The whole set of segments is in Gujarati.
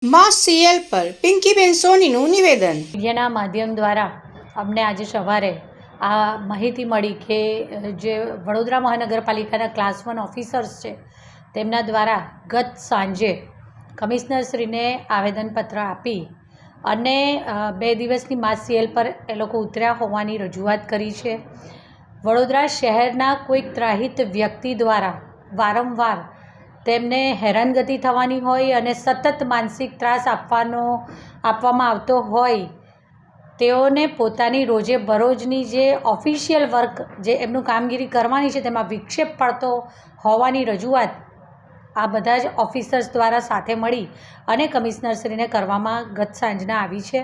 માં સીએલ પર પિંકીબેન સોનીનું નિવેદન. મીડિયાના માધ્યમ દ્વારા અમને આજે સવારે આ માહિતી મળી કે જે વડોદરા મહાનગરપાલિકાના ક્લાસ 1 ઓફિસર્સ છે તેમના દ્વારા ગત સાંજે કમિશનરશ્રીને આવેદનપત્ર આપી અને 2 દિવસની માસ સીએલ પર એ લોકો ઉતર્યા હોવાની રજૂઆત કરી છે. વડોદરા શહેરના કોઈક ત્રાહિત વ્યક્તિ દ્વારા વારંવાર તેમને હેરાનગતિ થવાની હોય અને સતત માનસિક ત્રાસ આપવામાં આવતો હોય, તેઓને પોતાની રોજે બરોજની જે ઓફિશિયલ વર્ક જે એમનું કામગીરી કરવાની છે તેમાં વિક્ષેપ પડતો હોવાની રજૂઆત આ બધા જ ઓફિસર્સ દ્વારા સાથે મળી અને કમિશનરશ્રીને કરવામાં ગત સાંજના આવી છે.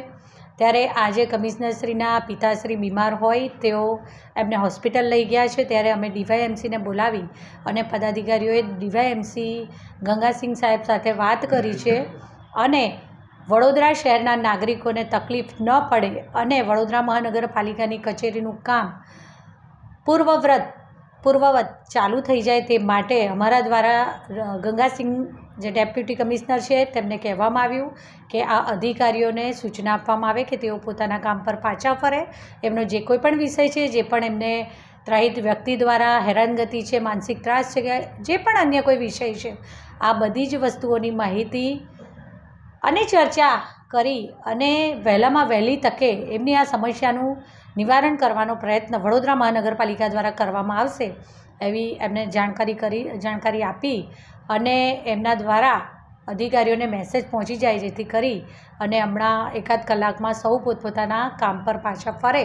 ત્યારે આજે કમિશનરશ્રીના પિતાશ્રી બીમાર હોય તેઓ એમને હોસ્પિટલ લઈ ગયા છે. ત્યારે અમે ડીવાયએમસીને બોલાવી અને પદાધિકારીઓએ ડીવાયએમસી ગંગાસિંહ સાહેબ સાથે વાત કરી છે અને વડોદરા શહેરના નાગરિકોને તકલીફ ન પડે અને વડોદરા મહાનગરપાલિકાની કચેરીનું કામ પૂર્વવત ચાલુ થઈ જાય તે માટે અમારા દ્વારા ગંગાસિંહ જે ડેપ્યુટી કમિશનર છે તેમને કહેવામાં આવ્યું કે આ અધિકારીઓને સૂચના આપવામાં આવે કે તેઓ પોતાના કામ પર પાછા ફરે. એમનો જે કોઈ પણ વિષય છે, જે પણ એમને ત્રાહિત વ્યક્તિ દ્વારા હેરાનગતિ છે, માનસિક ત્રાસ છે કે જે પણ અન્ય કોઈ વિષય છે, આ બધી જ વસ્તુઓની માહિતી અને ચર્ચા કરી અને વહેલામાં વહેલી તકે એમની આ સમસ્યાનું નિવારણ કરવાનો પ્રયત્ન વડોદરા મહાનગરપાલિકા દ્વારા કરવામાં આવશે એવી એમને જાણકારી આપી અને એમના દ્વારા અધિકારીઓને મેસેજ પહોંચી જાય જેથી કરી અને હમણાં એકાદ કલાકમાં સૌ પોતપોતાના કામ પર પાછા ફરે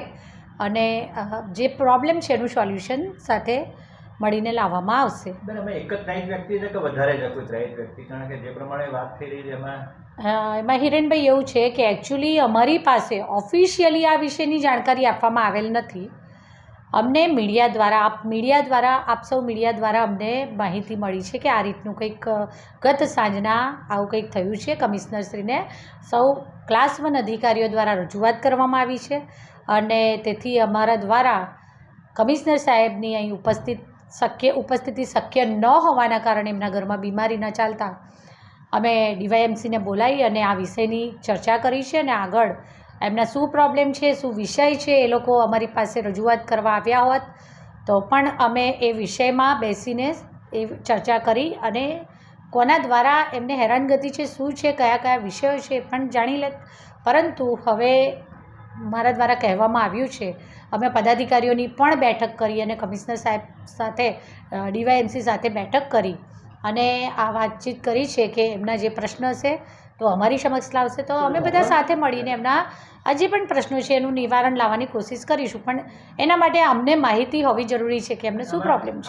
અને જે પ્રોબ્લેમ છે એનું સોલ્યુશન સાથે મળીને લાવવામાં આવશે. અમે એક જ ત્રાહિત વ્યક્તિ છે કે વધારે છે કોઈ ત્રાહિત વ્યક્તિ? કારણ કે જે પ્રમાણે વાત થઈ રહી છે એમાં હિરેનભાઈ એવું છે કે એકચ્યુઅલી અમારી પાસે ઓફિશિયલી આ વિશેની જાણકારી આપવામાં આવેલ નથી. અમને આપ સૌ મીડિયા દ્વારા અમને માહિતી મળી છે કે આ રીતનું કંઈક ગત સાંજના આવું કંઈક થયું છે. કમિશનરશ્રીને સૌ ક્લાસ 1 અધિકારીઓ દ્વારા રજૂઆત કરવામાં આવી છે અને તેથી અમારા દ્વારા કમિશનર સાહેબની અહીં ઉપસ્થિતિ શક્ય ન હોવાના કારણે એમના ઘરમાં બીમારી ન ચાલતા અમે ડીવાયએમસીને બોલાવી અને આ વિષયની ચર્ચા કરી છે અને આગળ એમના શું પ્રોબ્લેમ છે, શું વિષય છે, એ લોકો અમારી પાસે રજૂઆત કરવા આવ્યા હોત તો પણ અમે એ વિષયમાં બેસીને એ ચર્ચા કરી અને કોના દ્વારા એમને હેરાનગતિ છે, શું છે, કયા વિષયો છે એ પણ જાણી લેત. પરંતુ હવે મારા દ્વારા કહેવામાં આવ્યું છે, અમે પદાધિકારીઓની પણ બેઠક કરી અને કમિશનર સાહેબ સાથે ડીવાયએમસી સાથે બેઠક કરી અને આ વાતચીત કરી છે કે એમના જે પ્રશ્ન છે તો અમારી સમક્ષ લાવશે તો અમે બધા સાથે મળીને એમના આ જે પણ પ્રશ્નો છે એનું નિવારણ લાવવાની કોશિશ કરીશું. પણ એના માટે અમને માહિતી હોવી જરૂરી છે કે એમને શું પ્રોબ્લેમ છે.